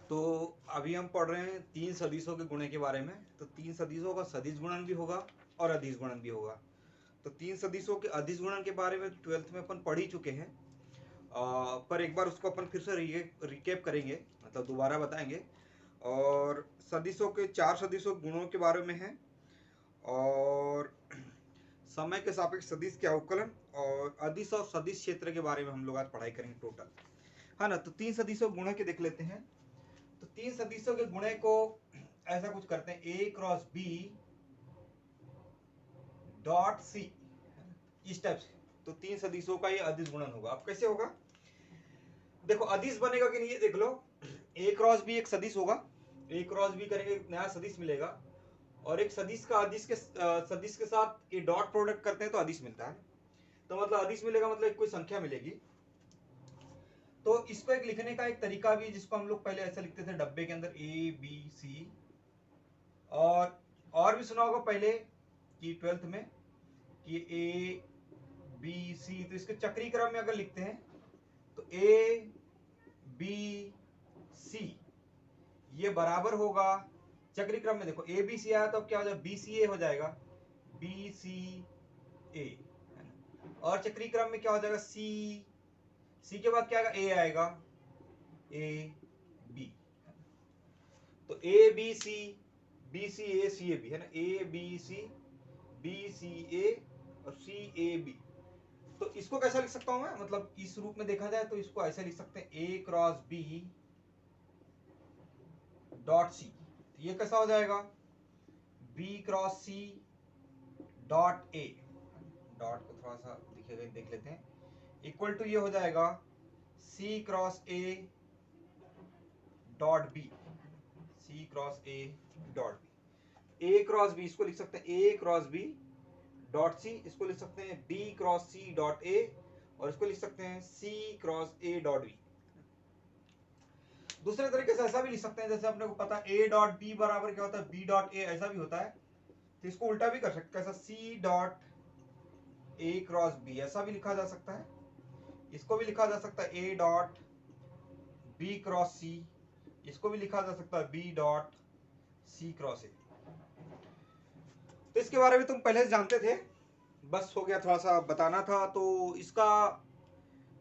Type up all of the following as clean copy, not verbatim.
तो अभी हम पढ़ रहे हैं तीन सदिशों के गुणे के बारे में। तो तीन सदिशों का सदिश गुणन भी होगा और अदिश गुणन भी होगा। तो तीन सदिशों के अदिश गुणन के बारे में 12th में अपन पढ़ ही चुके हैं, पर एक बार उसको अपन फिर से रिकेप करेंगे, मतलब दोबारा बताएंगे। और सदिशों के चार सदिशों गुणों के बारे में है, और समय के सापेक्ष सदिश के अवकलन और अदिश और सदिश क्षेत्र के बारे में हम लोग आज पढ़ाई करेंगे टोटल, है ना। तो तीन सदिशों गुणों के देख लेते हैं। तो तीन सदिशों के गुणे को ऐसा कुछ करते हैं, ए क्रॉस बी डॉट सी, इस टाइप से। तो तीन सदिशों का ये अदिश गुणन होगा। अब कैसे होगा, देखो अदिश बनेगा कि नहीं ये देख लो। ए क्रॉस बी एक सदिश होगा, ए क्रॉस बी करेंगे एक नया सदिश मिलेगा, और एक सदिश का सदिश के साथ ये डॉट प्रोडक्ट करते हैं तो अदिश मिलता है। तो मतलब अदिश मिलेगा, मतलब कोई संख्या मिलेगी। तो इसको एक लिखने का एक तरीका भी, जिसको हम लोग पहले ऐसा लिखते थे डब्बे के अंदर ए बी सी, और भी सुना होगा पहले कि 12th में कि ए बी सी, तो इसके चक्री क्रम में अगर लिखते हैं तो ए बी सी ये बराबर होगा, चक्री क्रम में देखो ए बी सी आया तो अब क्या हो जाएगा, बी सी ए हो जाएगा, बी सी ए, और चक्री क्रम में क्या हो जाएगा, सी के बाद क्या आएगा, ए आएगा, ए बी। तो A B C, B C A C A B, है ना, ए बी सी, बी सी ए और सी ए बी। तो इसको कैसा लिख सकता हूं मैं, मतलब इस रूप में देखा जाए तो इसको ऐसे लिख सकते हैं, A cross B dot C. ये कैसा हो जाएगा, B cross C dot A, dot को थोड़ा सा दिखेगा देख लेते हैं, इक्वल टू ये हो जाएगा C cross A dot B, C cross A dot B. A cross B इसको लिख सकते हैं A cross B dot C, इसको लिख सकते हैं B cross C dot A, और इसको लिख सकते हैं C cross A dot B. दूसरे तरीके से ऐसा भी लिख सकते हैं, जैसे अपने को पता है ए डॉट बी बराबर क्या होता है, बी डॉट ए, ऐसा भी होता है। तो इसको उल्टा भी कर सकते हैं, कैसा, C dot A cross B, ऐसा भी लिखा जा सकता है। इसको भी लिखा जा सकता है A dot B cross C, इसको भी लिखा जा सकता है B dot C cross A. तो इसके बारे में तुम पहले से जानते थे, बस हो गया थोड़ा सा बताना था। तो इसका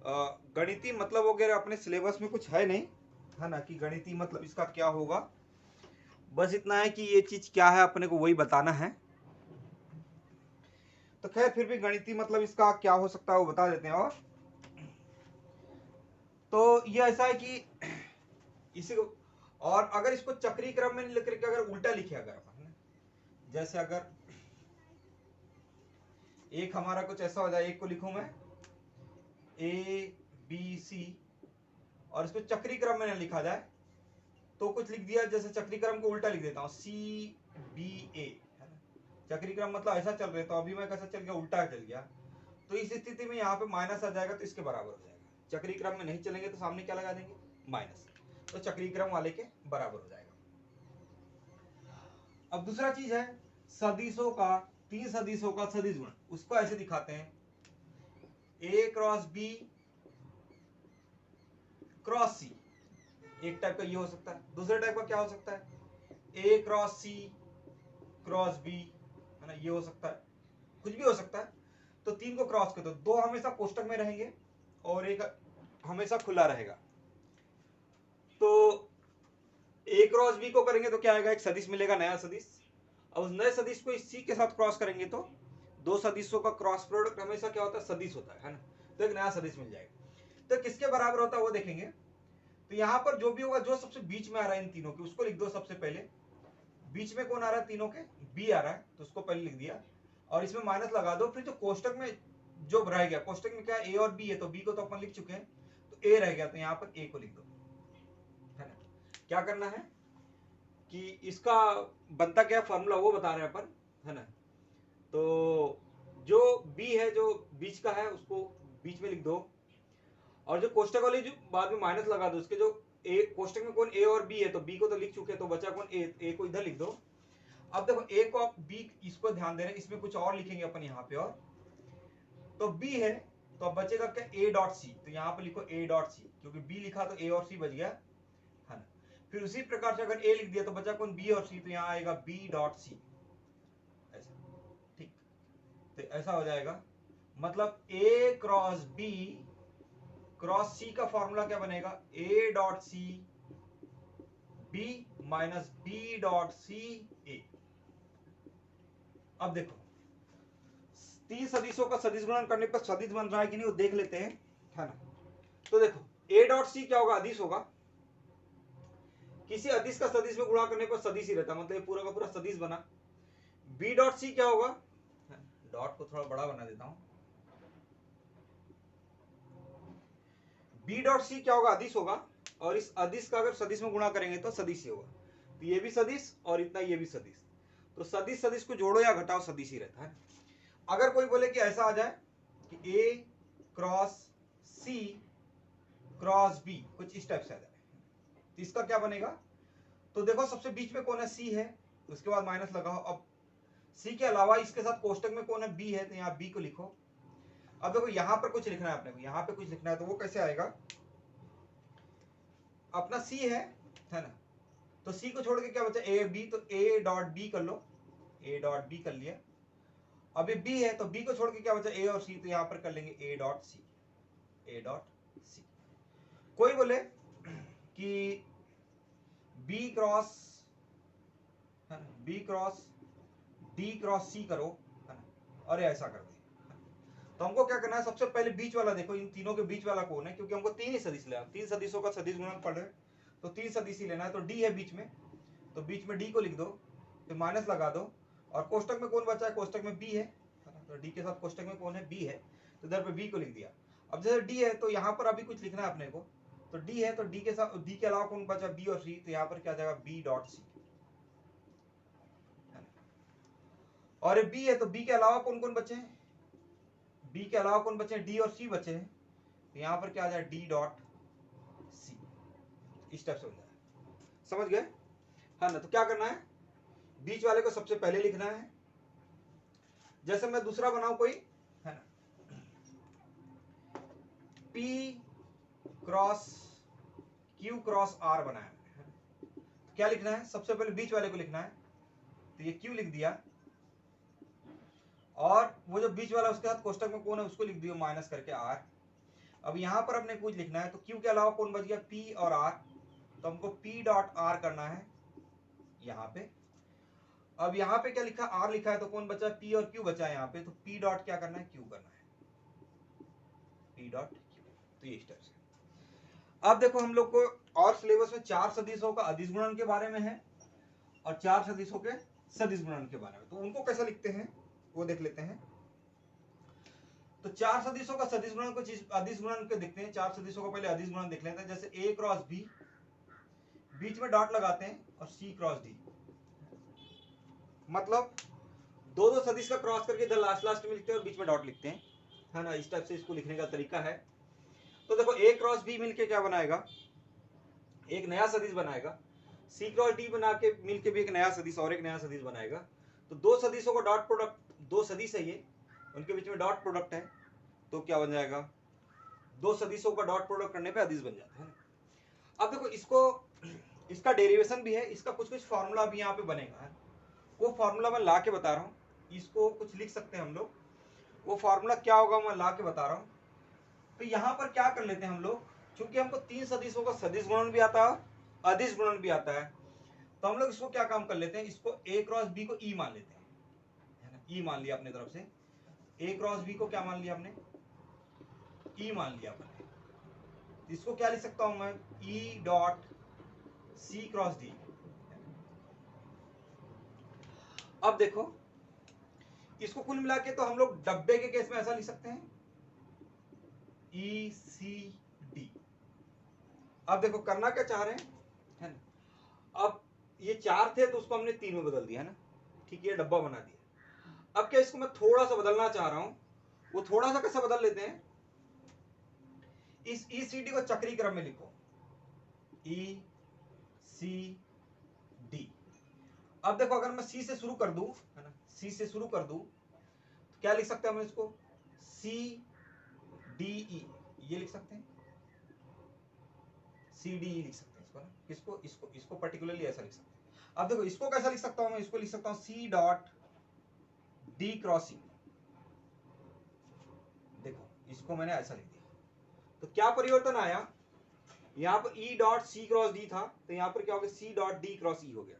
गणितीय मतलब वगैरह अपने सिलेबस में कुछ है नहीं, है ना, कि गणितीय मतलब इसका क्या होगा। बस इतना है कि ये चीज क्या है अपने को वही बताना है। तो खैर फिर भी गणितीय मतलब इसका क्या हो सकता है वो बता देते हैं। और तो ये ऐसा है कि इसी को, और अगर इसको चक्री क्रम में लिख करके अगर उल्टा लिखे, अगर अपन जैसे अगर एक हमारा कुछ ऐसा हो जाए, एक को लिखूं मैं ए बी सी, और इसको चक्री क्रम में लिखा जाए तो कुछ लिख दिया, जैसे चक्री क्रम को उल्टा लिख देता हूं, सी बी ए, है ना। चक्री क्रम मतलब ऐसा चल रहा था, अभी मैं कैसा चल गया, उल्टा चल गया। तो इस स्थिति में यहाँ पे माइनस आ जाएगा, तो इसके बराबर हो जाएगा। चक्री क्रम में नहीं चलेंगे तो सामने क्या लगा देंगे, माइनस, तो चक्री क्रम वाले के बराबर हो जाएगा। अब दूसरा चीज है सदिशों का, तीन सदिशों का सदिश गुण, उसको ऐसे दिखाते हैं, ए क्रॉस बी क्रॉस सी, एक टाइप का ये हो सकता है। दूसरे टाइप का क्या हो सकता है, A cross C cross B, है ना, ये हो सकता है, कुछ भी हो सकता है। तो तीन को क्रॉस कर दो, दो हमेशा कोष्टक में रहेंगे और एक हमेशा खुला रहेगा। तो ए क्रॉस बी को करेंगे तो क्या आएगा, एक सदिश मिलेगा, नया सदिश। और उस नए सदिश को इस सी के साथ क्रॉस करेंगे तो दो सदिशों का क्रॉस प्रोडक्ट हमेशा क्या होता है, सदिश होता है ना। तो एक नया सदिश मिल जाएगा। तो किसके बराबर होता है वो देखेंगे। तो यहां पर जो भी होगा, जो सबसे बीच में आ रहा है इन तीनों के, उसको लिख दो सबसे पहले। बीच में कौन आ रहा है तीनों के, बी आ रहा है, तो उसको पहले लिख दिया, और इसमें माइनस लगा दो। फिर जो कोष्टक में जो रह गया, कोष्टक में क्या है, ए और बी है, तो बी को तो अपन लिख चुके हैं, तो ए रह गया, तो यहाँ पर ए को लिख दो, है ना। क्या करना है कि इसका बनता क्या फॉर्मूला वो बता रहे हैं अपन, है ना। तो जो बी है, जो बीच का है, उसको बीच में लिख दो, और जो कोष्टक वाली जो बाद में माइनस लगा दो, उसके जो ए कोष्टक में कौन ए और बी है, तो बी को तो लिख चुके हैं, तो बचा कौन ए को इधर लिख दो। अब देखो ए को आप बी, इसको ध्यान दे रहे हैं, इसमें कुछ और लिखेंगे अपन यहाँ पे, और तो बी है, तो अब बचेगा क्या, ए डॉट सी, तो यहाँ पे लिखो ए डॉट सी, क्योंकि बी लिखा तो ए और सी बच गया, है ना। फिर उसी प्रकार से अगर ए लिख दिया तो बचा कौन, बी और सी, तो यहाँ आएगा बी डॉट सी, ऐसा। ठीक, तो ऐसा हो जाएगा, मतलब A cross B cross C का फॉर्मूला क्या बनेगा, A dot C B minus B dot C A. अब देखो तीन सदिशों का सदिश गुणन करने पर सदिश बन रहा है कि नहीं वो देख लेते हैं, है ना। तो देखो ए डॉट सी क्या होगा, अदिश होगा। किसी अदिश का सदिश में गुणा करने पर सदिश ही रहता, मतलब ये पूरा का पूरा सदिश बना। बी डॉट सी क्या होगा, डॉट को थोड़ा बड़ा बना देता हूं, बी डॉट सी क्या होगा, अदिश होगा। और इस अदिश का अगर सदिश में गुणा करेंगे तो सदिश ही होगा। तो ये भी सदिश और इतना ये भी सदिश, तो सदिश सदिश को जोड़ो या घटाओ सदिश ही रहता है। अगर कोई बोले कि ऐसा आ जाए कि ए क्रॉस सी क्रॉस बी, कुछ इस टाइप से आ जाए, तो इसका क्या बनेगा, तो देखो सबसे बीच में कौन है, सी है, उसके बाद माइनस लगाओ। अब सी के अलावा इसके साथ कोष्टक में कौन है, बी है, तो यहाँ बी को लिखो। अब देखो यहां पर कुछ लिखना है अपने को, यहां पे कुछ लिखना है, तो वो कैसे आएगा, अपना सी है ना, तो सी को छोड़ के क्या बचा, ए बी, तो ए डॉट बी कर लो, ए डॉट बी कर लिया। अब ये बी है तो बी को छोड़ के क्या बचा, ए और सी, तो यहां पर कर लेंगे ए डॉट सी, ए डॉट सी। कोई बोले कि बी क्रॉस, है ना, बी क्रॉस डी क्रॉस सी करो, है ना, और ऐसा कर दे। तो हमको क्या करना है, सबसे पहले बीच वाला देखो, इन तीनों के बीच वाला कौन है, क्योंकि हमको तीन ही सदिश लेना, तीन सदिशों का सदिश गुणन पढ़ रहे, तो तीन सदिश ही लेना है। तो डी है बीच में, तो बीच में डी को लिख दो, फिर माइनस लगा दो, और कोष्टक में कौन बचा है, कोष्टक में बी है, तो डी के साथ कोष्टक में कौन है, बी है, तो इधर पे बी को लिख दिया। अब जैसे डी है तो यहाँ पर अभी कुछ लिखना है अपने को, तो डी है तो डी के साथ, डी के अलावा कौन बचा, बी और सी, तो यहाँ पर क्या जाएगा, बी डॉट सी। और ये बी है तो बी के अलावा कौन कौन बचे हैं, बी के अलावा कौन बचे हैं, डी और सी बचे हैं, तो यहां पर क्या आ जाए, डी डॉट सी। इस टाइप से हो जाए, समझ गए, है ना। तो क्या करना है, बीच वाले को सबसे पहले लिखना है। जैसे मैं दूसरा बनाऊं कोई, है ना, P cross Q cross R बनाया, तो क्या लिखना है, सबसे पहले बीच वाले को लिखना है, तो ये Q लिख दिया, और वो जो बीच वाला उसके साथ कोष्टक में कौन है उसको लिख दिया माइनस करके R। अब यहां पर अपने कुछ लिखना है, तो Q के अलावा कौन बच गया, P और R, तो हमको P डॉट R करना है यहाँ पे। अब यहाँ पे क्या लिखा, R लिखा है, तो कौन बचा, P और Q बचा है यहाँ पे, तो P डॉट क्या करना है, Q करना है, P डॉट Q। तो ये स्टेप्स है। अब देखो हम लोग को और सिलेबस में चार सदिशों का अदिश गुणन के बारे में है, और चार सदिशों के सदिश गुणन के बारे में, तो उनको कैसे लिखते हैं वो देख लेते हैं। तो चार सदिशों का सदिश गुणन, कुछ अदिश गुणन के देखते हैं। चार सदिशों का पहले अदिश गुणन देख लेते हैं। जैसे ए क्रॉस बी, बीच में डॉट लगाते हैं, और सी क्रॉस डी, मतलब दो दो सदिश का क्रॉस करके इधर लास्ट लास्ट में लिखते हैं और बीच में डॉट लिखते हैं, है ना। इस टाइप से इसको लिखने का तरीका है। तो देखो ए क्रॉस बी मिलके क्या बनाएगा, एक नया सदिश बनाएगा। सी क्रॉस डी बना के मिलके भी एक नया सदिश और एक नया सदिश बनाएगा। तो दो सदिशों का डॉट प्रोडक्ट, दो सदिश है ये, उनके बीच में डॉट प्रोडक्ट है, तो क्या बन जाएगा, दो सदिशों का डॉट प्रोडक्ट करने पे अदिश बन जाता है। अब देखो इसको, इसका डेरिवेशन भी है, इसका कुछ कुछ फॉर्मूला भी यहाँ पे बनेगा, है। वो फॉर्मूला मैं ला के बता रहा हूँ, इसको कुछ लिख सकते हैं हम लोग, वो फॉर्मूला क्या होगा मैं ला के बता रहा हूँ। तो यहाँ पर क्या कर लेते हैं हम लोग, क्योंकि हमको तीन सदिशों का सदिश गुणन भी आता है, अदिश गुणन भी आता है, तो हम लोग इसको क्या काम कर लेते हैं, इसको ए क्रॉस बी को ई मान लेते हैं, है ना। ई मान लिया अपने तरफ से, ए क्रॉस बी को क्या मान लिया हमने, ई मान लिया अपने। इसको क्या लिख सकता हूं मैं, E dot C cross D. अब देखो इसको कुल मिला के तो हम लोग डब्बे के केस में ऐसा लिख सकते हैं, ई सी डी। अब देखो करना क्या चाह रहे हैं, है ना। अब ये चार थे तो उसको हमने तीन में बदल दिया, है ना, ठीक है, ये डब्बा बना दिया। अब क्या इसको मैं थोड़ा सा बदलना चाह रहा हूं, वो थोड़ा सा कैसे बदल लेते हैं, इस ई सी डी को चक्री क्रम में लिखो, ई सी डी। अब देखो अगर मैं सी से शुरू कर दूं, है ना, सी से शुरू कर दूं, तो क्या लिख सकते हैं हम इसको, सी डी ई, ये लिख सकते हैं, सी डी ई लिख सकते हैं। इसको ना, किसको, इसको पर्टिकुलरली ऐसा लिख सकते हैं। अब देखो इसको कैसा लिख सकता हूं मैं, इसको लिख सकता हूं सी डॉट डी क्रॉस ई। देखो इसको मैंने ऐसा लिख दिया, तो क्या परिवर्तन आया, यहाँ पर E dot C cross D था, तो यहाँ पर क्या हो गया, C dot D cross E हो गया।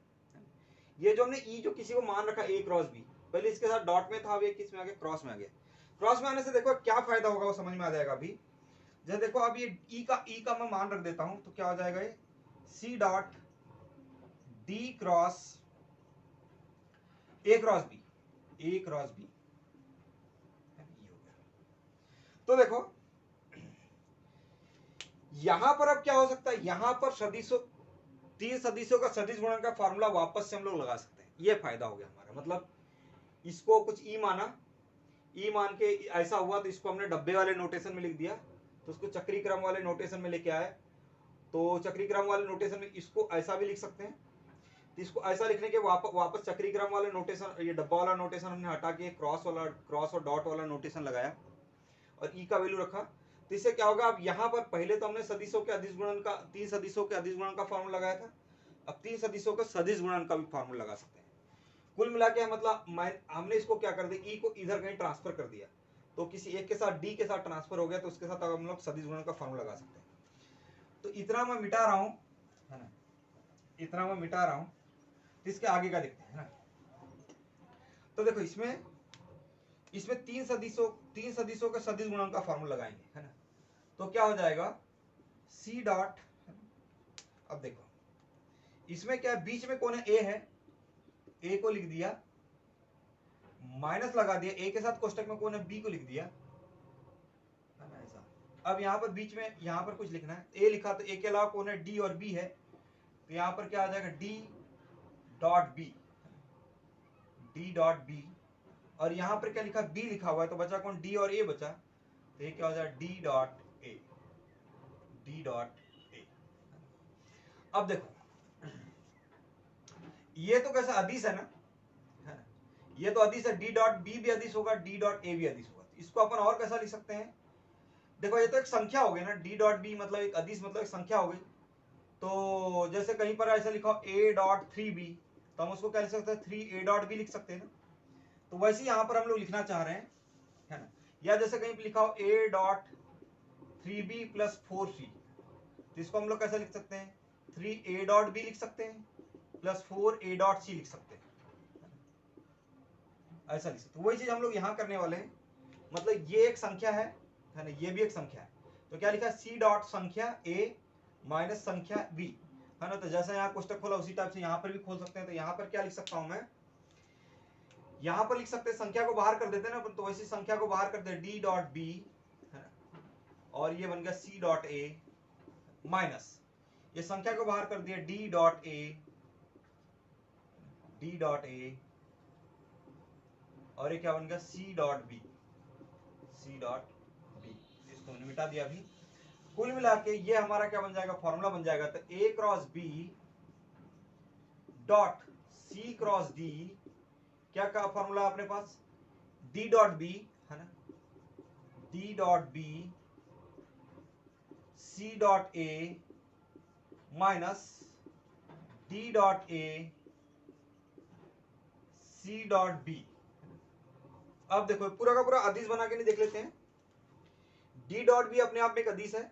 ये जो हमने ई जो किसी को मान रखा ए क्रॉस बी, पहले इसके साथ डॉट में था, अब ये किस में आ गया, क्रॉस में आ गया। क्रॉस में आने से देखो क्या फायदा होगा वो समझ में आ जाएगा अभी। जैसे देखो अब ये ई का मैं मान रख देता हूं, तो क्या हो जाएगा, ये C dot D cross A cross B, A cross B हो गया। तो देखो यहां पर अब क्या हो सकता है, यहां पर सदिशों, तीन सदिशों का सदिश गुणन का फार्मूला वापस से हम लोग लगा सकते हैं। ये फायदा हो गया हमारा, मतलब इसको कुछ ई माना, ई मान के ऐसा हुआ तो इसको हमने डब्बे वाले नोटेशन में लिख दिया, तो उसको चक्री क्रम वाले नोटेशन में लेके आए। तो चक्री क्रम वाले नोटेशन में इसको ऐसा भी लिख सकते हैं, तो इसको ऐसा लिखने के वापस चक्री क्रम वाले नोटेशन, ये डब्बा वाला नोटेशन हमने हटा के क्रॉस और डॉट वाला नोटेशन लगाया और ई का वैल्यू रखा। तो इससे क्या होगा, अब यहाँ पर पहले तो हमने सदिशों के अदिश गुणन का, तीन सदिशों के अदिश गुणन का फॉर्मूला लगाया था, अब तीन सदिशों का सदिश गुणन का भी फॉर्मूला लगा सकते हैं। कुल मिला के मतलब हमने इसको क्या कर दिया, ई को इधर कहीं ट्रांसफर कर दिया, तो किसी एक के साथ डी के साथ ट्रांसफर हो गया, तो उसके साथ अब हम लोग सदिश गुणन का फॉर्मूला लगा सकते हैं। तो इतना मैं मिटा रहा हूं, है ना, इतना मैं मिटा रहा हूं, तो इसके आगे का देखते हैं ना। तो देखो इसमें तीन सदिशों के सदिश गुणन का फॉर्मूला लगाएंगे, है ना। तो क्या हो जाएगा, सी डॉट, अब देखो इसमें क्या है, बीच में कौन है, ए है, ए को लिख दिया, माइनस लगा दिया, ए के साथ कोष्टक में कौन है, बी को लिख दिया, है ना ऐसा। अब यहाँ पर बीच में यहाँ पर कुछ लिखना है, ए लिखा तो ए के अलावा कौन है, डी और बी है, तो यहाँ पर क्या आ जाएगा, D dot B, D dot B, और यहाँ पर क्या लिखा, बी लिखा हुआ है, तो बचा कौन, डी और ए बचा, तो ये क्या हो जाएगा, D dot A, D dot ए। अब देखो ये तो कैसा अदिश है ना, ये तो अदिश है, डी डॉट बी भी अदिश होगा, डी डॉट ए भी अदिश होगा। इसको अपन और कैसा लिख सकते हैं, देखो ये तो एक संख्या हो गई ना, डी डॉट बी मतलब एक अदिश, मतलब एक संख्या हो गई। तो जैसे कहीं पर ऐसा लिखा हो ए डॉट थ्री बी, तो हम उसको क्या लिख सकते हैं, थ्री ए डॉट बी लिख सकते हैं ना। तो वैसे ही यहाँ पर हम लोग लिखना चाह रहे हैं, है ना। या जैसे कहीं पर लिखा हो A dot three B plus four C, तो इसको हम लोग कैसे लिख सकते हैं, थ्री ए डॉट बी लिख सकते हैं plus four A dot C लिख सकते हैं, ऐसा लिख सकते हैं। वही चीज हम लोग यहाँ करने वाले हैं, मतलब ये एक संख्या है ना, ये भी एक संख्या है, तो क्या लिखा है, सी डॉट संख्या ए माइनस संख्या बी, है ना। तो जैसा यहाँ कोष्टक खोला उसी टाइप से यहाँ पर भी खोल सकते हैं। तो यहाँ पर क्या लिख सकता हूं मैं, यहाँ पर लिख सकते हैं, संख्या को बाहर कर देते हैं ना, तो वैसी संख्या को बाहर कर दे, डी डॉट बी, है ना, और ये बन गया सी डॉट ए माइनस, ये संख्या को बाहर कर दिया, D dot A, D dot A, और ये क्या बन गया, C dot B, C dot B, इसको मैंने मिटा दिया अभी। कुल मिला के ये हमारा क्या बन जाएगा, फॉर्मूला बन जाएगा, तो A cross B dot C cross D, क्या का फॉर्मूला अपने पास, डी डॉट बी, है ना, D dot B C dot A minus D dot A C dot B. अब देखो पूरा का पूरा अदिश बना के नहीं देख लेते हैं, डी डॉट बी अपने आप में एक अदिश है,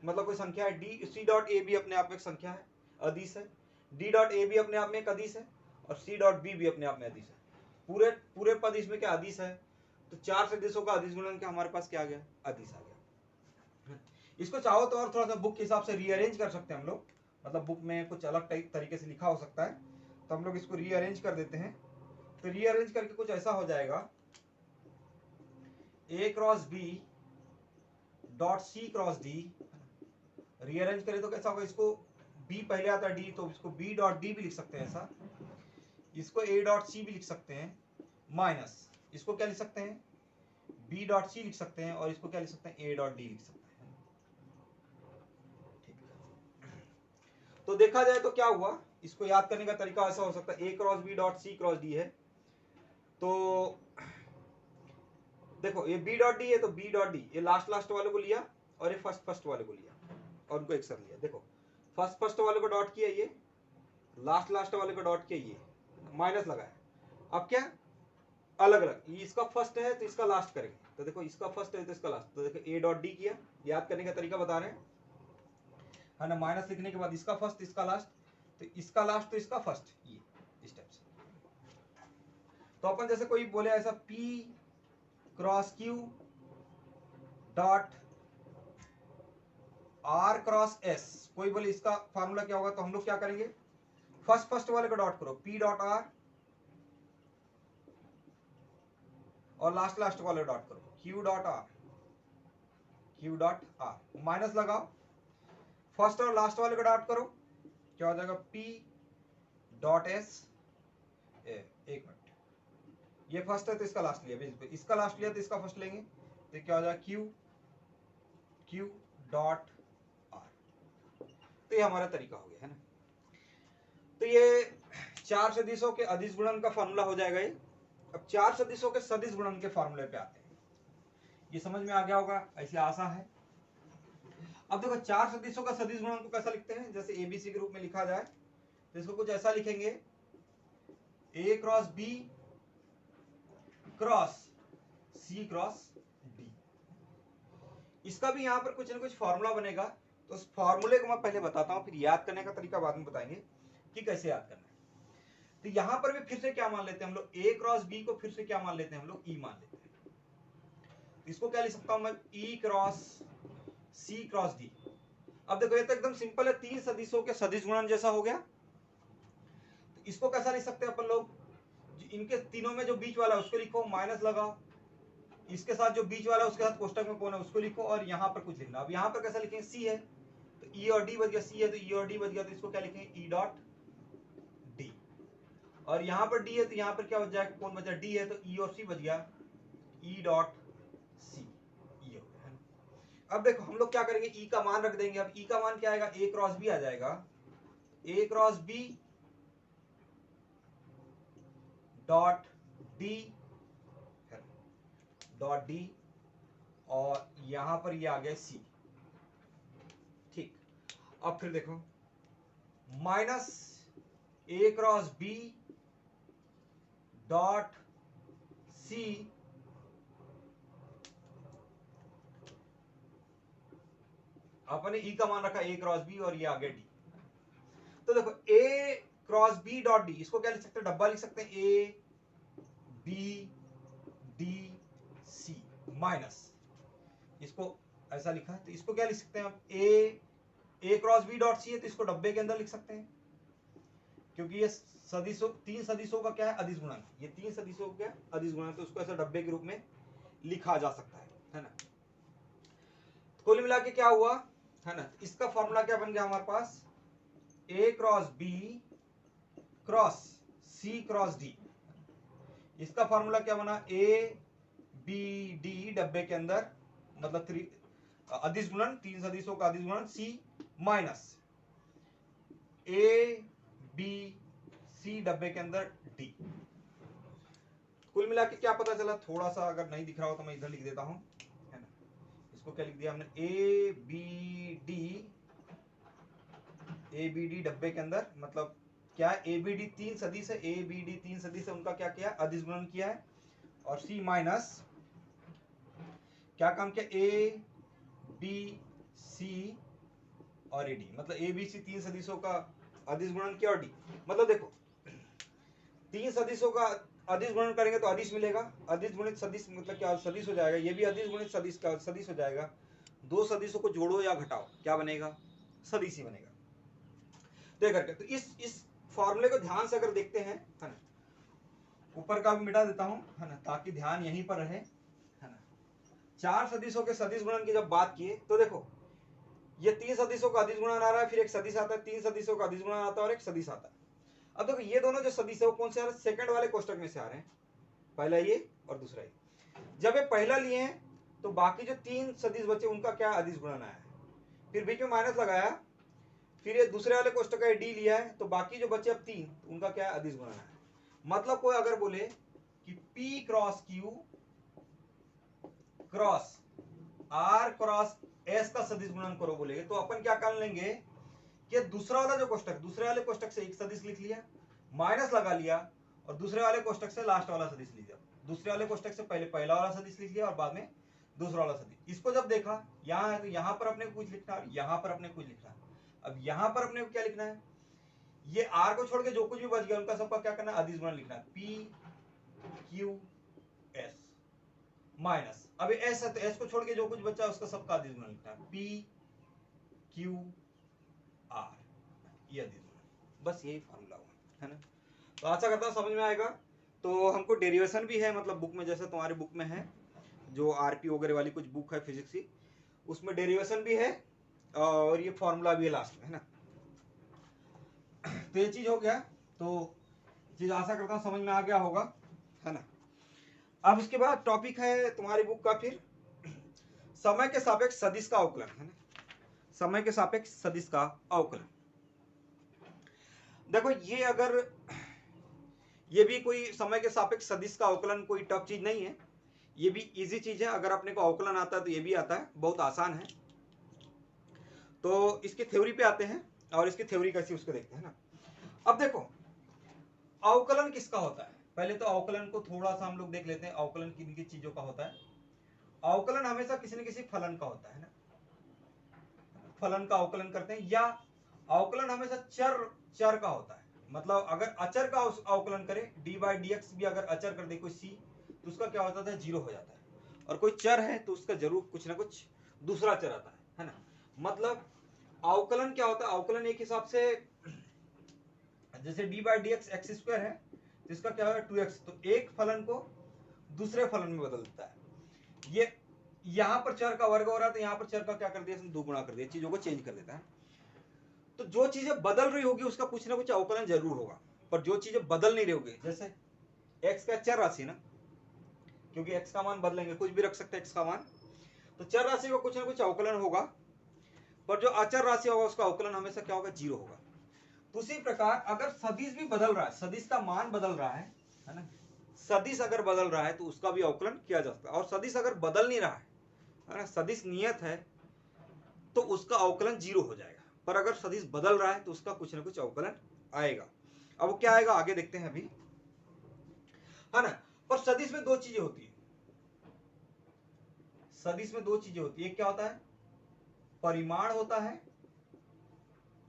मतलब कोई संख्या है, डी सी डॉट ए भी अपने आप में एक संख्या है, अदिश है, डी डॉट ए भी अपने आप में एक अदिश है, और सी डॉट बी भी अपने आप में अदिश है। पूरे पूरे पद इसमें क्या अदिश है, तो चार सदिशों का अदिश गुणन क्या हमारे पास क्या आ गया, अदिश आ गया। इसको चाहो तो और थोड़ा सा बुक के हिसाब से रीअरेंज कर सकते हैं हम लोग, मतलब बुक में कुछ अलग तरीके से लिखा हो सकता है, तो हम लोग इसको रीअरेंज कर देते हैं। तो रीअरेंज करके कुछ ऐसा हो जाएगा, A cross B dot C cross D, rearrange करें तो कैसा होगा, इसको बी पहले आता है डी, तो इसको बी डॉट डी भी लिख सकते हैं ऐसा, इसको ए डॉट सी भी लिख सकते हैं, माइनस इसको क्या लिख सकते हैं, बी डॉट सी लिख सकते हैं, और इसको क्या लिख सकते हैं, ए डॉट डी लिख सकते हैं। ठीक है, तो देखा जाए तो क्या हुआ, इसको याद करने का तरीका ऐसा हो सकता है, A cross B dot C cross D है, तो देखो ये बी डॉट डी है, तो बी डॉट डी ये लास्ट वाले को लिया और ये फर्स्ट वाले को लिया और उनको एक साथ लिया। देखो फर्स्ट वाले को डॉट किया, ये लास्ट वाले को डॉट किया, ये माइनस लगाया। अब क्या अलग अलग, इसका फर्स्ट है तो इसका लास्ट करेंगे, तो देखो इसका फर्स्ट है तो इसका लास्ट, तो देखो ए डॉट डी किया, याद करने का तरीका बता रहे हैं, है ना। माइनस लिखने के बाद इसका फर्स्ट इसका लास्ट, तो इसका लास्ट तो इसका फर्स्ट, ये इस टाइप से। तो अपन जैसे कोई बोले ऐसा P cross Q dot R cross S, कोई बोले इसका फार्मूला क्या होगा, तो हम लोग क्या करेंगे, फर्स्ट वाले को डॉट करो P डॉट R, और लास्ट वाले डॉट करो Q डॉट R, माइनस लगाओ, फर्स्ट और लास्ट वाले को डॉट करो, क्या हो जाएगा P डॉट S, एक मिनट, ये फर्स्ट है तो इसका लास्ट लिया, इसका लास्ट लिया तो इसका फर्स्ट लेंगे, तो क्या हो जाएगा Q डॉट R। तो ये हमारा तरीका हो गया, है ना। तो ये चार सदिशों के अदिश गुणन का फॉर्मूला हो जाएगा ये। अब चार सदिशों के सदिश गुणन के फॉर्मूले पे आते हैं, ये समझ में आ गया होगा, ऐसे आशा है। अब देखो चार सदिशों का सदिश गुणन को कैसा लिखते हैं, जैसे एबीसी के रूप में लिखा जाए तो इसको कुछ ऐसा लिखेंगे, ए क्रॉस बी क्रॉस सी क्रॉस डी। इसका भी यहां पर कुछ ना कुछ फॉर्मूला बनेगा, तो उस फॉर्मूले को मैं पहले बताता हूं, फिर याद करने का तरीका बाद में बताएंगे कि कैसे याद करना है। तो यहां पर भी फिर से क्या मान लेते हैं हम लोग, ए क्रॉस बी को फिर से क्या मान लेते हैं हम लोग, ई मान लेते हैं। इसको क्या लिख सकता हूं मैं, ई क्रॉस सी क्रॉस डी। अब देखो ये तो एकदम सिंपल है, तीन सदिशों के सदिश गुणन जैसा हो गया। तो इसको कैसा लिख सकते हैं अपन लोग, इनके तीनों में जो बीच वाला है उसको लिखो, माइनस लगाओ, इसके साथ जो बीच वाला है उसके साथ कोष्टक में कौन है उसको लिखो, और यहां पर कुछ लिखना। अब यहां पर कैसा लिखेंगे, सी है तो ई और डी बच गया, सी है तो ई और डी बच गया, तो इसको क्या लिखेंगे, ई डॉट डी। और यहां पर डी है तो यहां पर क्या बच जाएगा, कौन बचा, डी है तो ई और सी बच गया, ई डॉट सी, ये हो गया, है ना। अब देखो हम लोग क्या करेंगे, ई का मान रख देंगे। अब ई का मान क्या आएगा, ए क्रॉस बी आ जाएगा, A cross B dot D dot D, और यहां पर ये आ गया सी, ठीक। अब फिर देखो माइनस ए क्रॉस बी डॉट सी अपने ई का मान रखा ए क्रॉस बी, और ये आ गया डी। तो देखो A cross B dot D, इसको क्या लिख सकते हैं, डब्बा लिख सकते हैं, A B D C minus, इसको ऐसा लिखा है तो इसको क्या लिख सकते हैं आप, ए क्रॉस बी डॉट सी है तो इसको डब्बे के अंदर लिख सकते हैं, क्योंकि ये सदिशों, तीन सदिशों का क्या है, अदिश गुणन, ये तीन सदिशों का अदिश गुणन, तो उसको ऐसा डब्बे के रूप में लिखा जा सकता है ना। कुल मिला के क्या हुआ, है ना, इसका फॉर्मूला क्या बन गया हमारे पास, ए क्रॉस बी क्रॉस सी क्रॉस डी। इसका फॉर्मूला क्या बना, ए बी डी डब्बे के अंदर, मतलब थ्री अदिश गुणन, तीन सदिशों का अदिश गुणन, सी माइनस ए बी सी डब्बे के अंदर डी। कुल मिला के क्या पता चला, थोड़ा सा अगर नहीं दिख रहा हो तो मैं इधर लिख देता हूं, है ना। इसको क्या लिख दिया हमने, ए बी डी डब्बे के अंदर, मतलब क्या, ए बी डी तीन सदिश है, ए बी डी तीन सदिश है, उनका क्या किया, अदिश गुणन किया है, और सी माइनस क्या काम किया, ए बी सी और ए डी, मतलब ए बी सी तीन सदिशों का अदिश गुणन किया, और डी, मतलब देखो तीन सदिशों का अदिश गुणन करेंगे तो अदिश मिलेगा, अदिश गुणित सदिश मतलब क्या, सदिश हो जाएगा, ये भी अदिश गुणित सदिश का सदिश हो जाएगा। दो सदिशों को जोड़ो या घटाओ, क्या बनेगा, सदिश ही बनेगा। देख करके तो इस फॉर्मूले को ध्यान से अगर देखते हैं, है ना, ऊपर का भी मिटा देता हूं, है ना, ताकि ध्यान यहीं पर रहे, है ना। चार सदिशों के सदिश गुणन की जब बात किए तो देखो ये तीन सदिशों का अदिश गुणन आ रहा है, फिर एक सदिश आता है, तीन सदिशों का अदिश गुणन आता है, और एक सदिश आता है। अब देखो ये दोनों जो सदिश है वो कौन से आ रहे हैं, सेकंड वाले कोष्टक में से आ रहे हैं, पहला ये और दूसरा ये। जब ये पहला लिए हैं तो बाकी जो तीन सदिश बचे उनका क्या अदिश गुणन आया है, फिर बीच में माइनस लगाया, फिर ये दूसरे वाले कोष्टक का डी लिया है, तो बाकी जो बचे अब तीन, उनका क्या है, अदिश गुणन है। मतलब कोई अगर बोले कि P cross Q cross R cross S का सदिश गुणन करो बोलेगे, तो अपन क्या कर लेंगे कि दूसरा वाला जो कोष्टक, दूसरे वाले कोष्टक से एक सदिश लिख लिया, माइनस लगा लिया, और दूसरे वाले कोष्टक से लास्ट वाला सदिश लिख लिया। दूसरे वाले कोष्टक से पहले पहला वाला सदिश लिख लिया और बाद में दूसरा वाला सदिश। इसको जब देखा यहाँ है तो यहाँ पर अपने को कुछ लिखना है, यहाँ पर अपने को कुछ लिखना है। अब यहाँ पर अपने को क्या लिखना है, ये आर को छोड़ के जो कुछ भी बच गया उनका सबका क्या करना है, अदिश गुणन लिखना है, पी क्यू एस माइनस, अब एस है तो एस को छोड़ के जो कुछ बचा उसका सबका अदिश गुणन लिखना है, पी क्यू आर, ये अदिश गुणन। बस यही फॉर्मूला हुआ है ना। तो आशा करता हूँ समझ में आएगा। तो हमको डेरिवेशन भी है, मतलब बुक में जैसे तुम्हारी बुक में है जो आरपी वगैरह वाली कुछ बुक है फिजिक्स की, उसमें डेरिवेशन भी है और ये फॉर्मूला भी है लास्ट में, है ना। तो ये चीज हो गया, तो चीज आशा करता हूँ समझ में आ गया होगा, है ना। अब इसके बाद टॉपिक है तुम्हारी बुक का फिर समय के सापेक्ष सदिश का अवकलन, है ना। समय के सापेक्ष सदिश का अवकलन। देखो ये अगर ये भी कोई समय के सापेक्ष सदिश का अवकलन कोई टफ चीज नहीं है, ये भी इजी चीज है। अगर अपने को अवकलन आता है तो ये भी आता है, बहुत आसान है। तो इसकी थ्योरी पे आते हैं और इसकी थ्योरी कैसी उसको देखते हैं ना। अब देखो अवकलन किसका होता है, पहले तो अवकलन को थोड़ा सा हम लोग देख लेते हैं। अवकलन किन किन चीजों का होता है। अवकलन हमेशा किसी न किसी फलन का होता है ना, फलन का अवकलन करते हैं। या अवकलन हमेशा चर का होता है, मतलब अगर अचर का अवकलन करें, डी बाई डी एक्स भी अगर अचर कर दे कोई सी, तो उसका क्या होता है, जीरो हो जाता है। और कोई चर है तो उसका जरूर कुछ ना कुछ दूसरा चर आता है ना। मतलब अवकलन क्या होता है, अवकलन एक हिसाब से जैसे D by D x x square है तो इसका क्या होगा 2x, तो एक फलन को दूसरे फलन में बदल देता है। ये यहां पर चर का वर्ग हो रहा है तो यहां पर चर का क्या कर दिया, इसने दोगुना कर दिया, चीजों को चेंज कर देता है। तो जो चीजें बदल रही होगी उसका कुछ ना कुछ अवकलन जरूर होगा, पर जो चीजें बदल नहीं रही होगी, जैसे x का चर राशि ना, क्योंकि x का मान बदलेंगे, कुछ भी रख सकते हैं x का मान, तो चर राशि का कुछ ना कुछ अवकलन होगा, पर जो अचर राशि होगा उसका अवकलन हमेशा क्या होगा, जीरो होगा। तो उसी प्रकार अगर सदिश भी बदल रहा है, सदिश का मान बदल रहा है ना, सदिश अगर बदल रहा है तो उसका भी अवकलन किया जा सकता है। और सदिश अगर बदल नहीं रहा है ना, सदिश नियत है तो उसका अवकलन जीरो हो जाएगा। पर अगर सदिश बदल रहा है तो उसका कुछ ना कुछ अवकलन आएगा। अब वो क्या आएगा आगे देखते हैं अभी, है ना। पर सदिश में दो चीजें होती है, सदिश में दो चीजें होती है, एक क्या होता है, परिमाण होता है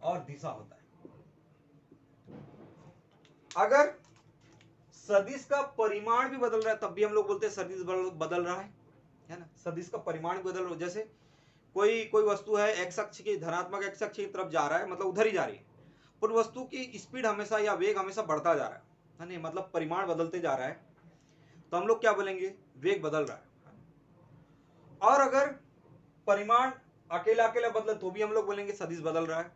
और दिशा होता है। अगर सदिश का परिमाण भी बदल रहा है तब भी हम लोग बोलते हैं सदिश बदल रहा है ना। सदिश का परिमाण भी बदल रहा है, जैसे कोई वस्तु है एक्स अक्ष की, धनात्मक एक्स अक्ष की तरफ जा रहा है, मतलब उधर ही जा रही है, पर वस्तु की स्पीड हमेशा या वेग हमेशा बढ़ता जा रहा है ना, मतलब परिमाण बदलते जा रहा है, तो हम लोग क्या बोलेंगे, वेग बदल रहा है। और अगर परिमाण अकेला अकेला बदले तो भी हम लोग बोलेंगे सदिश बदल रहा है,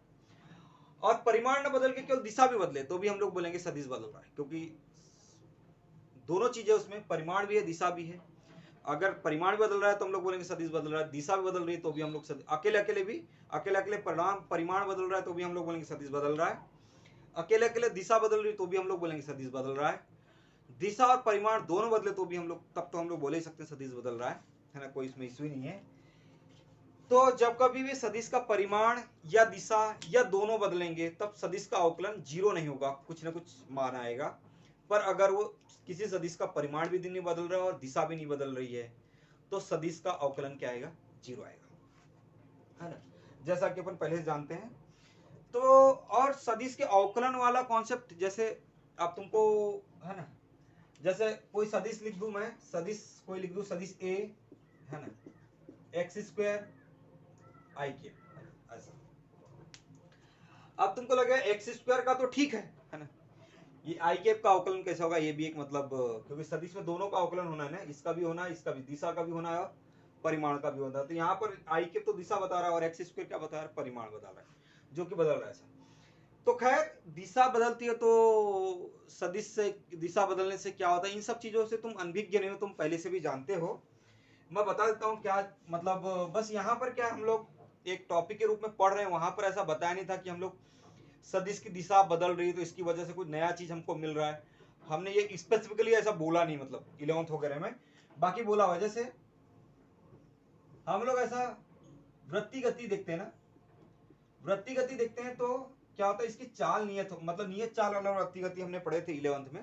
और परिमाण न बदल के केवल दिशा भी बदले तो भी हम लोग बोलेंगे सदिश बदल रहा है, क्योंकि दोनों चीजें उसमें, परिमाण भी है दिशा भी है। अगर परिमाण बदल रहा है तो हम लोग बोलेंगे सदिश बदल रहा है, दिशा भी बदल रही है तो भी हम लोग अकेले अकेले परिमाण बदल रहा है तो भी हम लोग बोलेंगे सदिश बदल रहा है, अकेले अकेले दिशा बदल रही है तो भी हम लोग बोलेंगे सदिश बदल रहा है, दिशा और परिमाण दोनों बदले तो भी हम लोग, तब तो हम लोग बोले ही सकते हैं सदिश बदल रहा है ना, कोई इसमें इशू ही नहीं है। तो जब कभी भी सदिश का परिमाण या दिशा या दोनों बदलेंगे तब सदिश का अवकलन जीरो नहीं होगा, कुछ ना कुछ मान आएगा। पर अगर वो किसी सदिश का परिमाण भी नहीं बदल रहा है और दिशा भी नहीं बदल रही है तो सदिश का अवकलन क्या आएगा, जीरो आएगा, है ना, जैसा कि अपन पहले से जानते हैं। तो और सदिश के अवकलन वाला कॉन्सेप्ट, जैसे अब तुमको, है ना, जैसे कोई सदिश लिख दूं मैं, सदिश कोई लिख दूं, सदिश ए, है ना, एक्स स्क्वायर आई के, ऐसा। अब तुमको लगे एक्स स्क्वायर का तो ठीक है ना, ये आई कैप का अवकलन कैसे होगा, ये भी एक मतलब, क्योंकि सदिश में दोनों का अवकलन होना है ना, इसका भी होना है, इसका भी, दिशा का भी होना है और परिमाण का भी होना है। तो यहाँ पर आई कैप तो दिशा बता रहा है और एक्स स्क्वायर क्या बता रहा है, परिमाण बता रहा है, जो कि बदल रहा है ऐसा। तो खैर दिशा बदलती है तो सदिश से दिशा बदलने से क्या होता है, इन सब चीजों से तुम अनभिज्ञ नहीं हो, तुम पहले से भी जानते हो। मैं बता देता हूँ क्या मतलब, बस यहाँ पर क्या हम लोग एक टॉपिक के रूप में पढ़ रहे हैं, वहां पर ऐसा बताया नहीं था कि हम लोग सदिश की दिशा बदल रही है तो इसकी वजह से कुछ नया चीज हमको मिल रहा है, हमने ये स्पेसिफिकली ऐसा बोला नहीं, मतलब 11th वगैरह में बाकी बोला हुआ। जैसे हम लोग ऐसा वृत्ति गति देखते हैं ना, वृत्ति गति देखते हैं तो क्या होता है, इसकी चाल नियत मतलब नियत चाल वाला वृत्ति गति हमने पढ़े थे 11th में।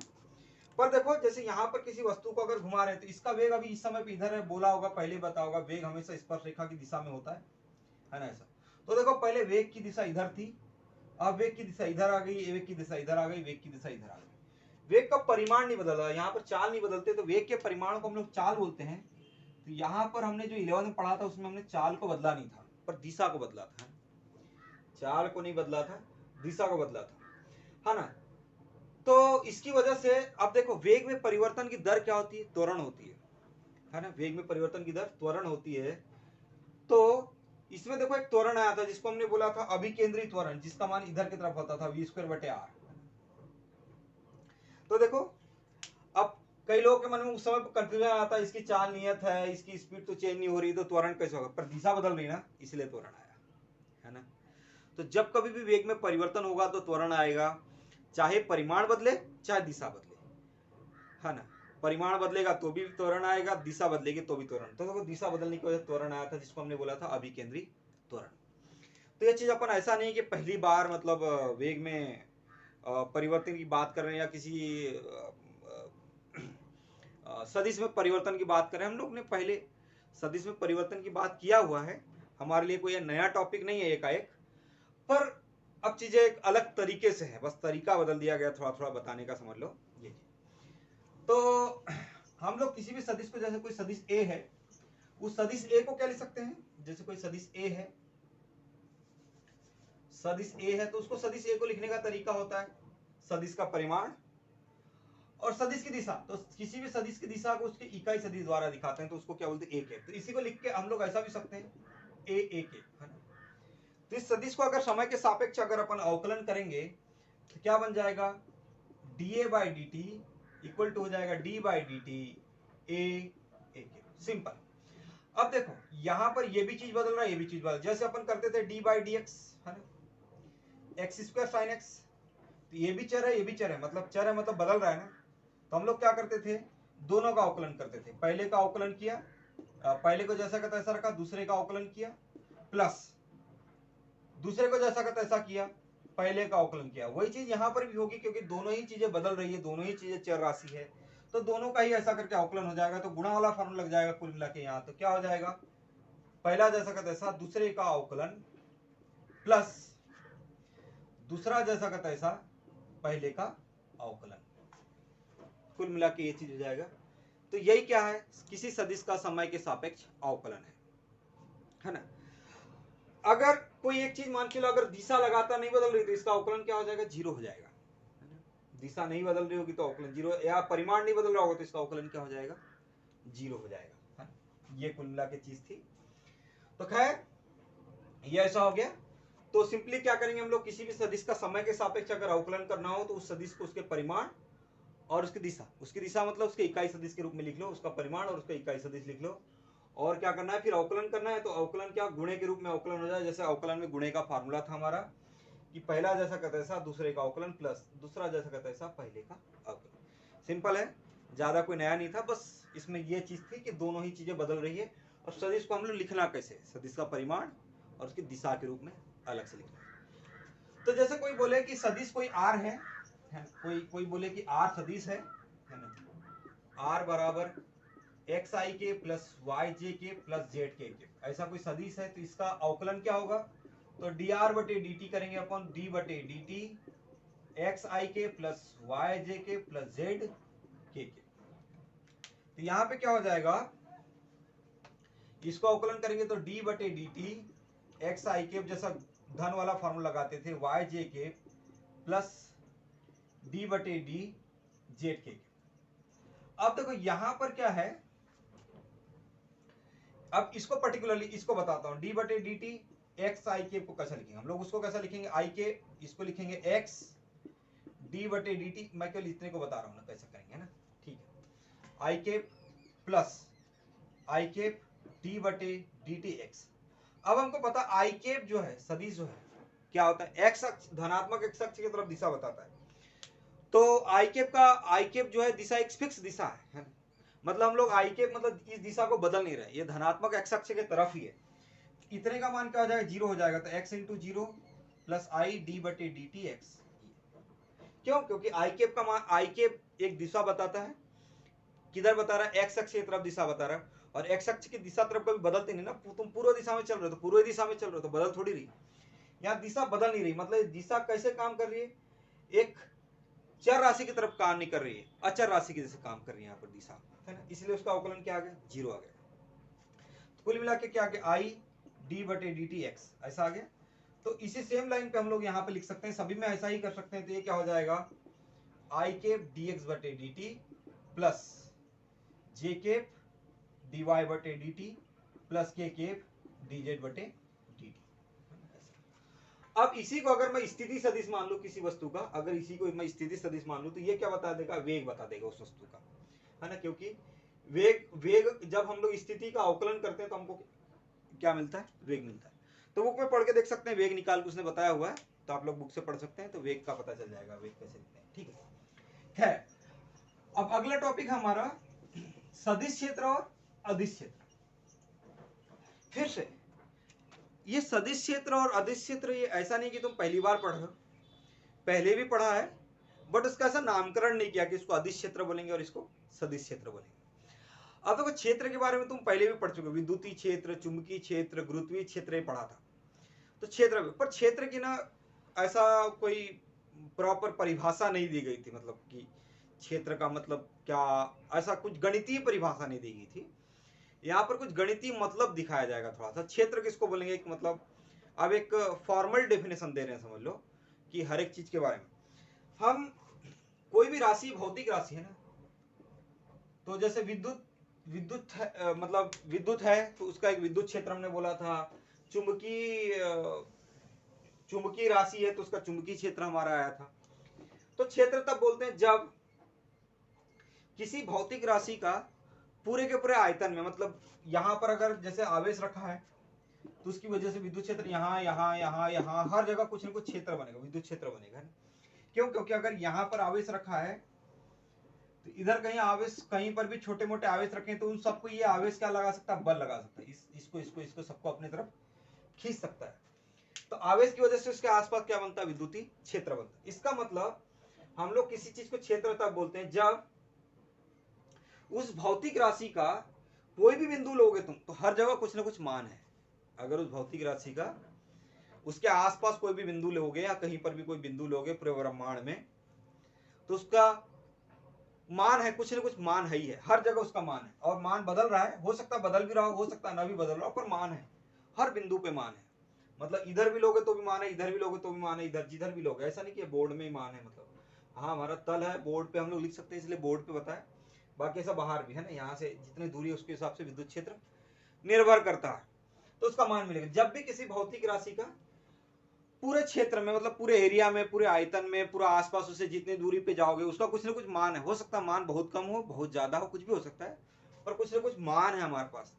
पर देखो जैसे यहाँ पर किसी वस्तु को अगर घुमा रहे हैं तो इसका वेग अभी इस समय पे इधर है, बोला होगा पहले बता होगा, वेग हमेशा स्पर्श रेखा की दिशा में होता है ना ऐसा। तो देखो पहले वेग की दिशा इधर थी, अब वेग की दिशा इधर आ गई, वेग की दिशा इधर आ गई, वेग की दिशा इधर आ गई। वेग का परिमाण नहीं बदल रहा, यहाँ पर चाल नहीं बदलते, तो वेग के परिमाण को हम लोग चाल बोलते हैं। तो यहाँ पर हमने जो 11 में पढ़ा था उसमें हमने चाल को बदला नहीं था, पर दिशा को बदला था। चाल को नहीं बदला था, दिशा को बदला था, है ना। तो इसकी वजह से अब देखो वेग में परिवर्तन की दर क्या होती है, त्वरण होती है ना। वेग में परिवर्तन की दर त्वरण होती है। तो इसमें देखो एक त्वरण आया था जिसको हमने बोला था अभिकेंद्री त्वरण, जिसका मान इधर की तरफ होता था v²/r। तो देखो अब कई लोगों के मन में उस समय कंफ्यूजन आता है, इसकी चाल नियत है, इसकी स्पीड तो चेंज नहीं हो रही, तो त्वरण कैसे होगा, पर दिशा बदल रही ना, इसलिए त्वरण आया, है ना। तो जब कभी भी वेग में परिवर्तन होगा तो त्वरण आएगा, चाहे परिमाण बदले चाहे दिशा बदले, है ना। परिमाण बदलेगा तो भी त्वरण आएगा, दिशा बदलेगी तो भी त्वरण। तो देखो दिशा बदलने की वजह से त्वरण आया था, जिसको हमने बोला था अभिकेंद्री त्वरण। तो ये चीज अपन ऐसा नहीं कि पहली बार मतलब वेग में परिवर्तन की बात कर रहे हैं या किसी सदिश में परिवर्तन की बात कर रहे हैं। हम लोग ने पहले सदिश में परिवर्तन की बात किया हुआ है, हमारे लिए कोई नया टॉपिक नहीं है एकाएक, पर अब चीजें एक अलग तरीके से है, बस तरीका बदल दिया गया थोड़ा थोड़ा बताने का, समझ लो ये। तो हम लोग किसी भी सदिश को, जैसे कोई सदिश ए है, उस सदिश ए को क्या लिख सकते हैं, जैसे कोई सदिश ए है, सदिश ए है तो उसको सदिश ए को लिखने का तरीका होता है सदिश का परिमाण और सदिश की दिशा। तो किसी भी सदिश की दिशा को उसके इकाई सदिश द्वारा दिखाते हैं, तो उसको क्या बोलते हैं, एक है। तो इसी को लिख के हम लोग ऐसा भी सकते हैं ए एक है ना। तो इस सदिश को अगर समय के सापेक्ष अगर अपन अवकलन करेंगे तो क्या बन जाएगा, dA/dt इक्वल टू हो जाएगा d/dt a एक। सिंपल। अब देखो यहां पर ये भी चीज बदल रहा है, ये भी चीज बदल, जैसे अपन करते थे d/dx है ना, x² sin x। तो ये भी चर है, ये भी चर है, मतलब चर है मतलब बदल रहा है ना। तो हम लोग क्या करते थे, दोनों का अवकलन करते थे। पहले का अवकलन किया, पहले को जैसा का तैसा रखा, दूसरे का अवकलन किया, प्लस दूसरे को जैसा का तैसा किया, पहले का अवकलन किया। वही चीज यहाँ पर भी होगी, क्योंकि दोनों ही चीजें बदल रही है, दोनों ही चीजें चर राशि है, तो दोनों का ही ऐसा करके अवकलन हो जाएगा। तो गुणा वाला फॉर्मूला लग जाएगा कुल मिला के यहाँ। तो क्या हो जाएगा, पहला जैसा का तैसा, दूसरे का अवकलन, प्लस दूसरा जैसा का तैसा, पहले का अवकलन, कुल मिला के ये चीज हो जाएगा। तो यही क्या है, किसी सदिश का समय के सापेक्ष अवकलन है ना। अगर कोई एक चीज मान के लो, अगर दिशा लगातार नहीं बदल रही तो इसका अवकलन क्या हो जाएगा, जीरो हो जाएगा। दिशा नहीं बदल रही होगी तो अवकलन जीरो, या परिमाण नहीं बदल रहा होगा तो इसका अवकलन क्या हो जाएगा, जीरो हो जाएगा। ये कुल मिला के चीज थी। तो खैर ये ऐसा हो गया। तो सिंपली क्या करेंगे हम लोग, किसी भी सदिश का समय के सापेक्ष अगर अवकलन करना हो तो उस सदिश को उसके परिमाण और उसकी दिशा मतलब उसके इकाई सदिश के रूप में लिख लो, उसका परिमाण और उसका इकाई सदिश लिख लो। और क्या करना है, फिर अवकलन करना है। तो अवकलन क्या, गुणे के रूप में अवकलन हो जाए। जैसे अवकलन में गुणे का फार्मूला था हमारा कि पहला जैसा का तैसा, दूसरे का अवकलन, प्लस दूसरा जैसा का तैसा, पहले का अवकलन। सिंपल है, ज्यादा कोई नया नहीं था, बस इसमें ये चीज थी कि दोनों ही चीजें बदल रही है। और सदिश को हम लोग लिखना कैसे, सदिश का परिमाण और उसकी दिशा के रूप में अलग से लिखना। तो जैसे कोई बोले कि सदिश कोई आर है, कोई बोले कि आर सदिश है ना, आर बराबर एक्स आई के प्लस वाई जे के प्लस जेड के, ऐसा कोई सदिश है, तो इसका अवकलन क्या होगा, तो डी आर बटे डी टी करेंगे अपन डी बटे डी टी एक्स आई के प्लस वाई जे के प्लस जेड के। तो यहां पे क्या हो जाएगा, इसको अवकलन करेंगे तो डी बटे डी टी एक्स आई के, जैसा धन वाला फॉर्मूला लगाते थे, वाई जे के प्लस डी बटे डी जेड के। अब देखो यहां पर क्या है, अब इसको पर्टिकुलरली इसको बताता हूं, डी बटे डी टी एक्स आई के को कैसा लिखेंगे हम लोग, उसको कैसा लिखेंगे, आई के, इसको लिखेंगे एक्स डी बटे डी टी, मैं केवल इतने को बता रहा हूं ना कैसा करेंगे, है ना। ठीक है, आई के प्लस आई के डी बटे डी टी एक्स। अब हमको पता आई केप जो है सदिश जो है क्या होता है, एक्स अक्ष, धनात्मक एक्स अक्ष की तरफ दिशा बताता है। तो आई केप जो है दिशा एक फिक्स दिशा है ना? मतलब हम लोग आई केप मतलब इस दिशा को बदल नहीं रहे, ये धनात्मक एक्स अक्ष के तरफ ही है। इतने का मान क्या हो जाएगा, जीरो हो जाएगा। तो x into zero plus I D बटे डी टी एक्स। क्यों? क्योंकि आई कैप का मान, आई कैप एक दिशा बताता है, किधर बता रहा है? एक्स अक्ष की तरफ दिशा बता रहा है, और एक्स अक्ष की दिशा तरफ कभी बदलते नहीं ना, तुम पूर्व दिशा में चल रहे हो तो पूर्व दिशा में चल रहे हो तो बदल थोड़ी रही, यहाँ दिशा बदल नहीं रही, मतलब दिशा कैसे काम कर रही है? एक चर राशि की तरफ काम नहीं कर रही है, अचर राशि की जैसे काम कर रही है यहाँ पर दिशा, है ना, इसलिए उसका अवकलन क्या आ गया? 0 आ गया। तो कुल मिला के क्या आ गया? आई डी बटे डी टी एक्स ऐसा आ गया। तो इसी सेम लाइन पे हम लोग यहाँ पे लिख सकते हैं, सभी में ऐसा ही कर सकते हैं। तो ये क्या हो जाएगा? आई केप डी एक्स बटे d t plus j cap d y बटे d t plus k cap d z बटे डी टी। अब इसी को अगर मैं स्थिति सदिश मान लूं किसी वस्तु का, अगर इसी को मैं स्थिति सदिश मान लूं तो ये क्या बता देगा? वेग बता देगा उस वस्तु का, है ना, क्योंकि वेग जब हम लोग स्थिति का अवकलन करते हैं तो हमको क्या मिलता है? वेग मिलता है। तो बुक में पढ़ के देख सकते हैं, वेग निकाल के उसने बताया हुआ है, तो आप लोग बुक से पढ़ सकते हैं, तो वेग का पता चल जाएगा, वेग कैसे लिखते हैं। ठीक है। अब अगला टॉपिक हमारा सदिश क्षेत्र और अदिश क्षेत्र। फिर से ये सदिश क्षेत्र और अदिश क्षेत्र, ये ऐसा नहीं कि तुम पहली बार पढ़ रहे हो, पहले भी पढ़ा है, बट उसका ऐसा नामकरण नहीं किया कि इसको अदिश क्षेत्र बोलेंगे और इसको सदिश क्षेत्र बोलेंगे। अब देखो, क्षेत्र के बारे में तुम पहले भी पढ़ चुके हो, विद्युतीय क्षेत्र, चुंबकीय क्षेत्र, गुरुत्वीय क्षेत्र, ये पढ़ा था। तो क्षेत्र, पर क्षेत्र की ना ऐसा कोई प्रॉपर परिभाषा नहीं दी गई थी, मतलब कि क्षेत्र का मतलब क्या, ऐसा कुछ गणितीय परिभाषा नहीं दी गई थी। यहाँ पर कुछ गणितीय मतलब दिखाया जाएगा थोड़ा सा। क्षेत्र किसको बोलेंगे? एक मतलब अब एक फॉर्मल डेफिनेशन दे रहे हैं, समझ लो कि हर एक चीज के बारे में। हम कोई भी राशि भौतिक राशि है ना, तो जैसे विद्युत है, मतलब विद्युत है तो उसका एक विद्युत क्षेत्र हमने बोला था। चुंबकीय राशि है तो उसका चुंबकीय क्षेत्र हमारा आया था। तो क्षेत्र तब बोलते हैं जब किसी भौतिक राशि का पूरे के पूरे आयतन में, मतलब यहाँ पर अगर जैसे आवेश रखा है तो उसकी वजह से विद्युत क्षेत्र यहाँ यहाँ यहाँ यहाँ हर जगह कुछ ना कुछ क्षेत्र बनेगा, विद्युत क्षेत्र बनेगा ना। क्यों? क्योंकि अगर यहाँ पर आवेश रखा है तो इधर कहीं आवेश, कहीं पर भी छोटे मोटे आवेश रखें तो उन सबको ये आवेश क्या लगा सकता है? बल लगा सकता है, इसको सबको अपने तरफ खींच सकता है। तो आवेश की वजह से उसके आसपास क्या बनता है? विद्युतीय क्षेत्र बनता है। इसका मतलब हम लोग किसी चीज को क्षेत्र तब बोलते हैं जब उस भौतिक राशि का कोई भी बिंदु लोगे तुम तो हर जगह कुछ ना कुछ मान है। अगर उस भौतिक राशि का उसके आसपास कोई भी बिंदु लोगे या कहीं पर भी कोई बिंदु लोगे पूरे ब्रह्मांड में, तो उसका मान है, कुछ ना कुछ मान है ही है, हर जगह उसका मान है। और मान बदल रहा है, हो सकता है बदल भी रहा हो सकता है ना भी बदल रहा हो, पर मान है, हर बिंदु पे मान है। मतलब इधर भी लोगे तो भी मान है, इधर भी लोगे तो भी मान है, इधर जिधर भी लोगे, ऐसा नहीं कि बोर्ड में ही मान है। मतलब हाँ, हमारा तल है, बोर्ड पे हम लोग लिख सकते हैं इसलिए बोर्ड पे बताया, बाकी ऐसा बाहर भी है ना, यहाँ से जितनी दूरी है उसके हिसाब से विद्युत क्षेत्र निर्भर करता है, तो उसका मान मिलेगा। जब भी किसी भौतिक राशि का पूरे क्षेत्र में, मतलब पूरे एरिया में, पूरे आयतन में, पूरा आसपास उससे जितनी दूरी पे जाओगे उसका कुछ ना कुछ मान है। हो सकता है मान बहुत कम हो, बहुत ज्यादा हो, कुछ भी हो सकता है, पर कुछ ना कुछ मान है हमारे पास।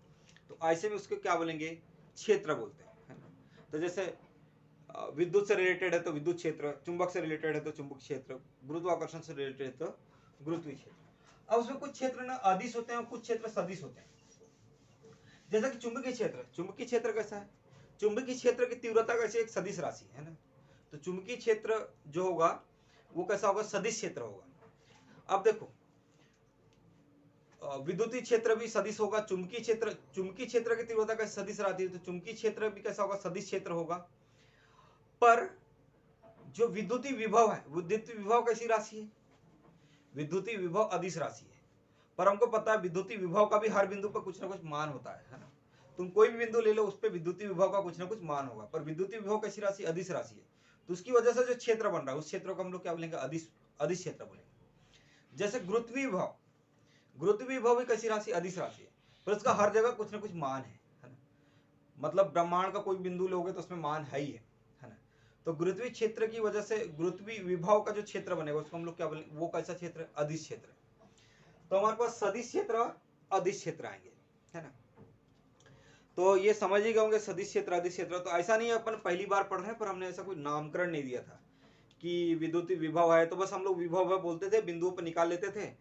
तो ऐसे में उसको क्या बोलेंगे? क्षेत्र बोलते हैं, है ना। तो जैसे विद्युत से रिलेटेड है तो विद्युत क्षेत्र, चुंबक से रिलेटेड है तो चुंबक क्षेत्र, गुरुत्वाकर्षण से रिलेटेड है तो गुरुत्वीय क्षेत्र। अब उसमें कुछ क्षेत्र ना अदिश होते हैं और कुछ क्षेत्र सदिश होते हैं। जैसा कि चुंबकीय क्षेत्र, चुंबकीय क्षेत्र कैसा है? चुंबकीय क्षेत्र की तीव्रता कैसे? एक सदिश राशि है ना, तो चुंबकीय क्षेत्र जो होगा वो कैसा होगा? सदिश क्षेत्र होगा। अब देखो, विद्युतीय क्षेत्र भी सदिश होगा, चुंबकीय क्षेत्र की तीव्रता कैसे सदिश रहती है, तो चुंबकीय क्षेत्र भी कैसा होगा? सदिश क्षेत्र होगा। पर जो विद्युतीय विभव है, विद्युतीय विभव कैसी राशि है? विद्युतीय विभव अदिश राशि है। पर हमको पता है विद्युतीय विभव का भी हर बिंदु पर कुछ ना कुछ मान होता है ना। तुम कोई भी बिंदु ले लो, उस पर विद्युतीय विभव का कुछ ना कुछ मान होगा, पर विद्युतीय विभव कैसी राशि? अदिश राशि है। तो उसकी वजह से जो क्षेत्र बन रहा है उस क्षेत्र को हम लोग क्या बोलेंगे? अदिश क्षेत्र बोलेंगे। जैसे गुरुत्वीय विभव भी कैसी राशि? अदिश राशि है, पर उसका हर जगह कुछ ना कुछ मान है ना। मतलब ब्रह्मांड का कोई बिंदु लोगे तो उसमें मान है ही है ना। तो गुरुत्वीय क्षेत्र की वजह से गुरुत्वीय विभव का जो क्षेत्र बनेगा उसको हम लोग क्या बोलेंगे? वो कैसा क्षेत्र है? अदिश क्षेत्र। तो हमारे पास सदिश क्षेत्र और अदिश क्षेत्र आएंगे, है ना। तो ये समझ ही गए होंगे सदिश क्षेत्र अदिश क्षेत्र। तो ऐसा नहीं है अपन पहली बार पढ़ रहे हैं, पर हमने ऐसा कोई नामकरण नहीं दिया था कि विद्युतीय विभव है तो बस हम लोग विभव बोलते थे, बिंदुओं पर निकाल लेते थे।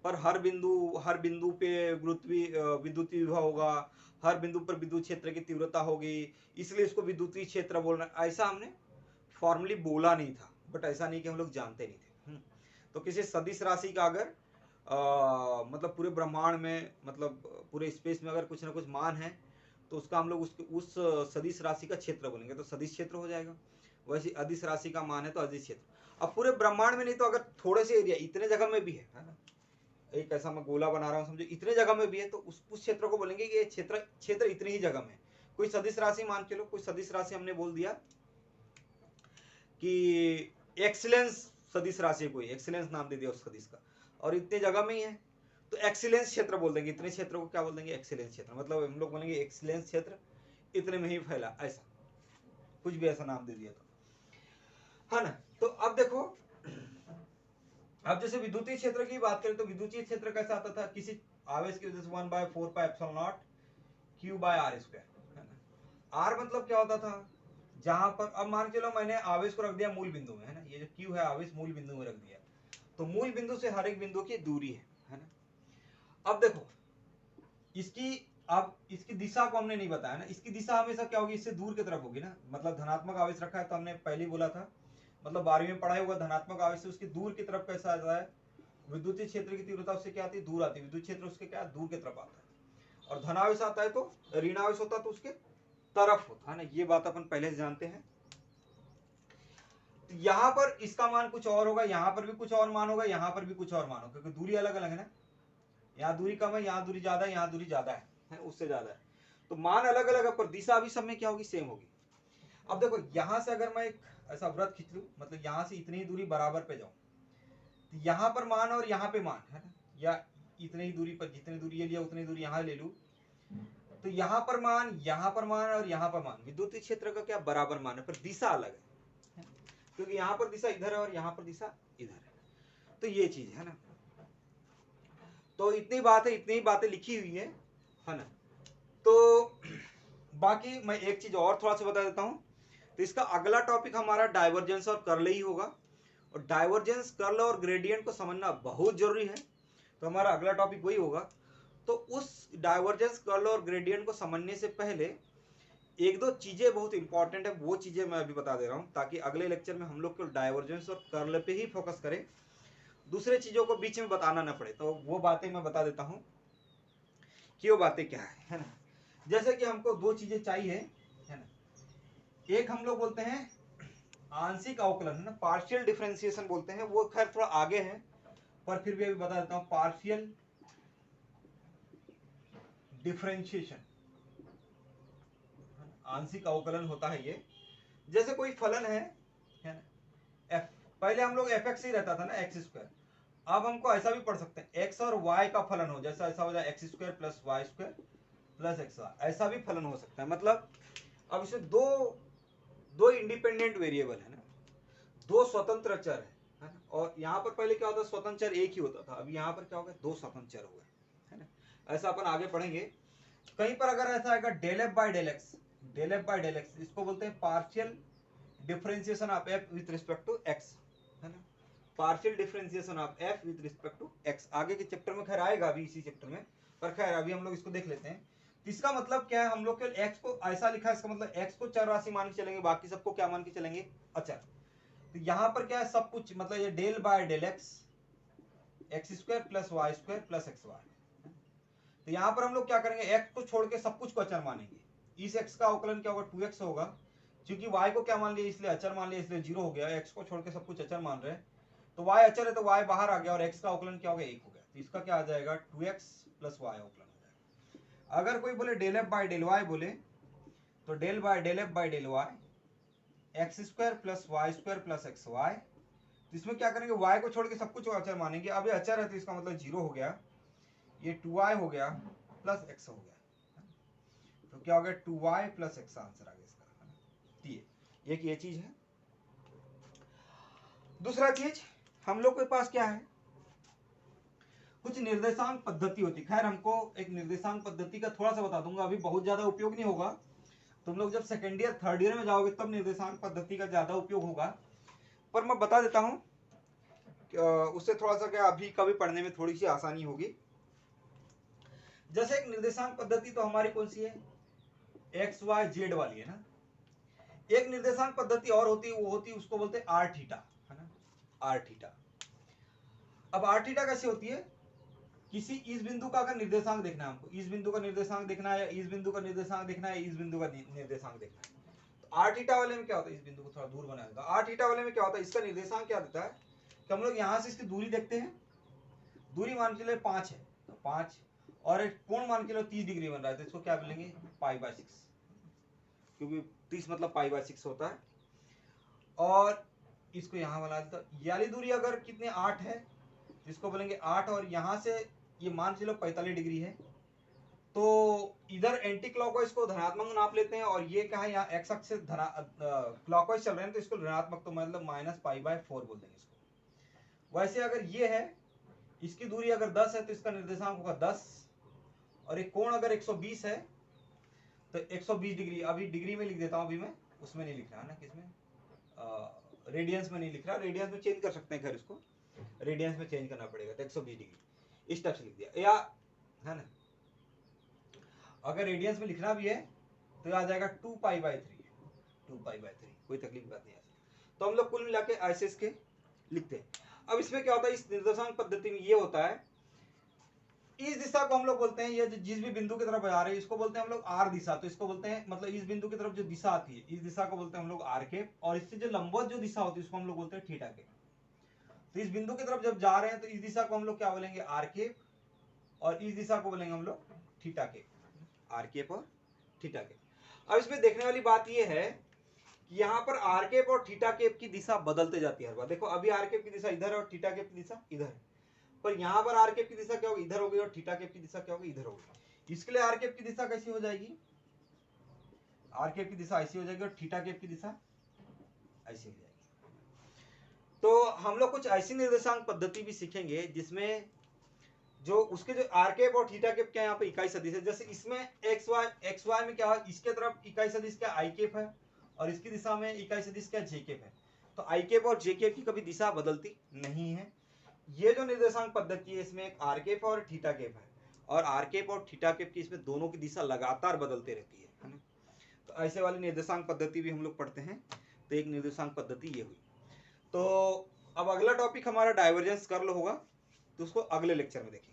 पर हर बिंदु पे विद्युतीय विभव होगा, हर बिंदु पर विद्युत क्षेत्र की तीव्रता होगी, इसलिए इसको विद्युतीय क्षेत्र बोलना, ऐसा हमने फॉर्मली बोला नहीं था, बट ऐसा नहीं कि हम लोग जानते नहीं थे। तो किसी सदिश राशि का अगर मतलब पूरे ब्रह्मांड में, मतलब पूरे स्पेस में अगर कुछ ना कुछ मान है, तो उसका हम लोग उस सदिश राशि का क्षेत्र बोलेंगे, तो सदिश क्षेत्र हो जाएगा। वैसे अदिश राशि का मान है तो अदिश क्षेत्र। अब पूरे ब्रह्मांड में नहीं तो अगर थोड़े से एरिया, इतने जगह में भी है ना, एक ऐसा मैं गोला बना रहा हूँ समझो, इतने जगह में भी है, तो उस क्षेत्र को बोलेंगे कि ये क्षेत्र इतनी ही जगह में। कोई सदिश राशि मान के लो, कोई सदिश राशि हमने बोल दिया कि एक्सीलेंस सदिश राशि, कोई एक्सीलेंस नाम दे दिया उस सदिश का, और इतने जगह में ही है, तो एक्सीलेंस क्षेत्र बोल देंगे। इतने क्षेत्र को क्या बोल देंगे? एक्सीलेंस क्षेत्र। मतलब हम लोग बोलेंगे एक्सीलेंस क्षेत्र इतने में ही फैला, ऐसा कुछ भी ऐसा नाम दे दिया तो, है ना। तो अब देखो, अब जैसे विद्युतीय क्षेत्र की बात करें तो विद्युतीय क्षेत्र कैसा आता था? किसी आवेश की वजह से 1/4πε0 Q/r², है ना। r मतलब क्या होता था? जहां पर, अब मान के चलो मैंने आवेश को रख दिया मूल बिंदु में, है ना, ये जो Q है आवेश मूल बिंदु में रख दिया, तो मूल बिंदु से हर एक बिंदु की दूरी है ना। अब देखो इसकी, अब इसकी दिशा को हमने नहीं बताया ना, इसकी दिशा हमेशा क्या होगी? इससे दूर की तरफ होगी ना। मतलब धनात्मक आवेश रखा है तो हमने पहले ही बोला था, मतलब 12वीं में पढ़ाई होगा, धनात्मक आवेश से उसकी दूर की तरफ कैसा आता है? विद्युतीय क्षेत्र की तीव्रता उससे क्या आती है? दूर आती है। विद्युत क्षेत्र उसके क्या, दूर की तरफ आता है। और धनावेश आता है तो, ऋणावेश होता है तो उसके तरफ होता है ना। ये बात अपन पहले से जानते हैं। तो यहां पर इसका मान कुछ और होगा, यहां पर भी कुछ और मान होगा, यहां पर भी कुछ और मान होगा, क्योंकि दूरी अलग अलग है ना। यहाँ दूरी कम है, यहाँ दूरी ज्यादा है, यहाँ दूरी ज्यादा है, उससे ज्यादा है, तो मान अलग अलग है, पर दिशा भी सब में क्या होगी? सेम होगी। अब देखो यहां से अगर मैं एक ऐसा वृत्त खींच लूं, मतलब यहां से इतनी ही दूरी बराबर पे जाऊं, तो यहां पर मान और यहां पे मान, है ना, या इतनी ही दूरी पर, जितनी दूरी ये लिया उतनी दूरी यहां ले लूं, तो यहां पर मान, यहां पर मान और यहां पर मान, विद्युतीय क्षेत्र का क्या बराबर मान है, पर दिशा अलग है, क्योंकि यहां पर दिशा इधर है और यहां पर दिशा इधर है। तो ये चीज है ना। तो इतनी बात है, इतनी बातें लिखी हुई है ना। तो बाकी मैं एक चीज और थोड़ा सा बता देता हूं। तो इसका अगला टॉपिक हमारा डाइवर्जेंस और कर्ल ही होगा, और डाइवर्जेंस, कर्ल और ग्रेडियंट को समझना बहुत जरूरी है, तो हमारा अगला टॉपिक वही होगा। तो उस डाइवर्जेंस, कर्ल और ग्रेडियंट को समझने से पहले एक दो चीजें बहुत इंपॉर्टेंट है, वो चीजें मैं अभी बता दे रहा हूं, ताकि अगले लेक्चर में हम लोग को डाइवर्जेंस और कर्ल पे ही फोकस करें, दूसरे चीजों को बीच में बताना ना पड़े। तो वो बातें मैं बता देता हूं कि वो बातें क्या है ना। जैसे कि हमको दो चीजें चाहिए, है ना। एक हम लोग बोलते हैं आंशिक अवकलन, है ना, पार्शियल डिफरेंशिएशन बोलते हैं, वो खैर थोड़ा आगे है, पर फिर भी अभी बता देता हूं। पार्शियल डिफरेंशिएशन, आंशिक अवकलन होता है ये। जैसे कोई फलन है ना, एफ, पहले हम लोग एफ एक्स ही रहता था ना, एक्स स्क्वायर। अब हमको ऐसा भी पढ़ सकते हैं, एक्स और वाई का फलन हो, जैसा ऐसा हो जाए x square plus y square plus x y, ऐसा भी फलन हो सकता है। मतलब अब इसमें दो दो इंडिपेंडेंट वेरिएबल है ना, दो स्वतंत्र चर है ना। और यहाँ पर पहले क्या होता, स्वतंत्र चर एक ही होता था, अभी यहाँ पर क्या होगा, दो स्वतंत्र चर हो गए, है ना। ऐसा अपन आगे पढ़ेंगे। कहीं पर अगर ऐसा आएगा del f by del x, del f by del x, इसको बोलते हैं partial differentiation of f with respect to x, है ना। Partial differentiation of f with respect to x आगे के चैप्टर में खैर आएगा, अभी इसी चैप्टर में, पर खैर अभी हम लोग इसको देख लेते हैं। इसका मतलब क्या है, हम लोग केवल एक्स को ऐसा लिखा है, इसका मतलब एक्स को चर राशि मान के चलेंगे, बाकी सबको क्या मान के चलेंगे, अचर। तो यहाँ पर क्या है, सब कुछ मतलब ये del by del x, x square plus y square plus x y. तो यहाँ पर हम लोग क्या करेंगे, एक्स को छोड़ के सब कुछ को अचर मानेंगे। इस एक्स का अवकलन क्या होगा, 2x होगा, क्योंकि y को क्या मान लिया, इसलिए अचर मान लिया, इसलिए 0 हो गया। x को छोड़ के सब कुछ अचर मान रहे हैं, तो y अचर है तो y बाहर आ गया, और x का अवकलन क्या हो गया, 1 हो गया। तो इसका क्या आ जाएगा, 2x प्लस वाई अवकलन हो जाएगा। अगर कोई बोले del f by del y बोले, तो del by del f by del y, x square plus y square plus x y. तो इसमें क्या करेंगे, y को छोड़ के सब कुछ अचर मानेंगे। अब ये अचर है तो इसका मतलब 0 हो गया, ये 2y हो गया प्लस x हो गया, तो क्या हो गया, 2y प्लस x आंसर आ गया इसका। ये एक ये चीज है। दूसरा चीज हम लोग के पास क्या है, कुछ निर्देशांक पद्धति होती है। खैर हमको एक निर्देशांक पद्धति का थोड़ा सा बता दूंगा, अभी बहुत ज्यादा उपयोग नहीं होगा। तुम लोग जब सेकेंड ईयर थर्ड ईयर में जाओगे तब निर्देशांक पद्धति का ज्यादा उपयोग होगा, पर मैं बता देता हूं, उससे थोड़ा सा क्या अभी कभी पढ़ने में थोड़ी सी आसानी होगी। जैसे एक निर्देशांक पद्धति तो हमारी कौन सी है, एक्स वाई जेड वाली है ना। एक निर्देशांक पद्धति और होती है, वो होती है उसको बोलते हैं आर थीटा, है ना, आर थीटा। अब आर थीटा कैसे होती है, किसी इस बिंदु का अगर निर्देशांक देखना है हमको, इस बिंदु का निर्देशांक देखना है, इस बिंदु का निर्देशांक देखना है, इस बिंदु का निर्देशांक देखना है, तो आर थीटा वाले में क्या होता है, इस बिंदु को थोड़ा दूर बनाएगा, आर थीटा वाले में क्या होता है, इसका निर्देशांक क्या देता है कि हम लोग यहां से इसकी दूरी देखते हैं, दूरी मान के लिए 5 है, तो 5 और एक कोण मान के लिए 30 डिग्री बन रहा है, तो इसको क्या बोलेंगे π/6, क्योंकि 30 मतलब π/6 होता है। और इसको यहां बना देता, ये वाली दूरी अगर कितने 8 है, इसको बोलेंगे 8, और यहां से ये मान चलो 45 डिग्री है, तो इधर एंटी क्लॉकवाइज को धनात्मक नाप लेते हैं, और ये क्या है यहाँ एक्स अक्ष से क्लॉकवाइज चल रहे हैं, तो इसको ऋणात्मक, तो मतलब -π/4 बोल देंगे इसको। वैसे अगर ये है, इसकी दूरी अगर 10 है तो इसका निर्देशांक होगा 10, और एक कोण अगर 120 है तो 120 डिग्री, अभी डिग्री में लिख देता हूं, अभी मैं उसमें नहीं लिख रहा ना, किसमें रेडियंस में नहीं लिख रहा, रेडियंस में चेंज कर सकते हैं, खैर इसको रेडियंस में चेंज करना पड़ेगा, तो 120 डिग्री इस टाइप से लिख दिया, या है ना, अगर रेडियंस में लिखना भी है तो आ जाएगा 2π/3, 2π/3, कोई तकलीफ बात नहीं है। तो हम लोग कुल मिला के ऐसे इसके लिखते हैं। अब इसमें क्या होता है, इस निर्देशांक पद्धति में ये होता है, इस दिशा को हम लोग बोलते हैं, ये जिस भी बिंदु की तरफ जा रहे हैं इसको बोलते हैं हम लोग आर दिशा, तो इसको बोलते हैं, मतलब इस बिंदु की तरफ जो दिशा आती है, इस दिशा को बोलते हैं हम लोग आर के, और इससे जो लंबवत जो दिशा होती है उसको हम लोग बोलते हैं थीटा के। तो इस बिंदु की तरफ जब जा रहे हैं तो इस दिशा को हम लोग क्या बोलेंगे आर के, और इस दिशा को बोलेंगे हम लोग थीटा के, आर के और थीटा के। अब इसमें देखने वाली बात यह है कि यहाँ पर आर केप और थीटा केप की दिशा बदलते जाती है हर बार। देखो अभी आर केप की दिशा इधर है और थीटा केप की दिशा इधर है, पर यहाँ पर आर केप की दिशा क्या होगी, इधर होगी, और थीटा केप की दिशा क्या होगी, इधर होगी। इसके लिए आर केप की दिशा कैसी हो जाएगी, आर केप की दिशा ऐसी हो जाएगी और थीटा केप की दिशा ऐसी हो जाएगी। तो हम लोग कुछ ऐसी निर्देशांक पद्धति भी सीखेंगे जिसमें जो उसके जो आर केप और थीटा केप क्या यहाँ पे इकाई सदिश है, जैसे इसमें एक्स वाई में क्या है, इसके तरफ इकाई सदिश क्या आई केप है, और इसकी दिशा में इकाई सदिश क्या जे केप है। तो आई केप और जे केप की कभी दिशा बदलती नहीं है। ये जो निर्देशांक पद्धति है इसमें एक आर केप और थीटा केप है, और आर केप और थीटा केप की इसमें दोनों की दिशा लगातार बदलते रहती है ना। तो ऐसे वाली निर्देशांक पद्धति भी हम लोग पढ़ते हैं। तो एक निर्देशांक पद्धति ये हुई। तो अब अगला टॉपिक हमारा डाइवर्जेंस कर्ल होगा, तो उसको अगले लेक्चर में देखेंगे।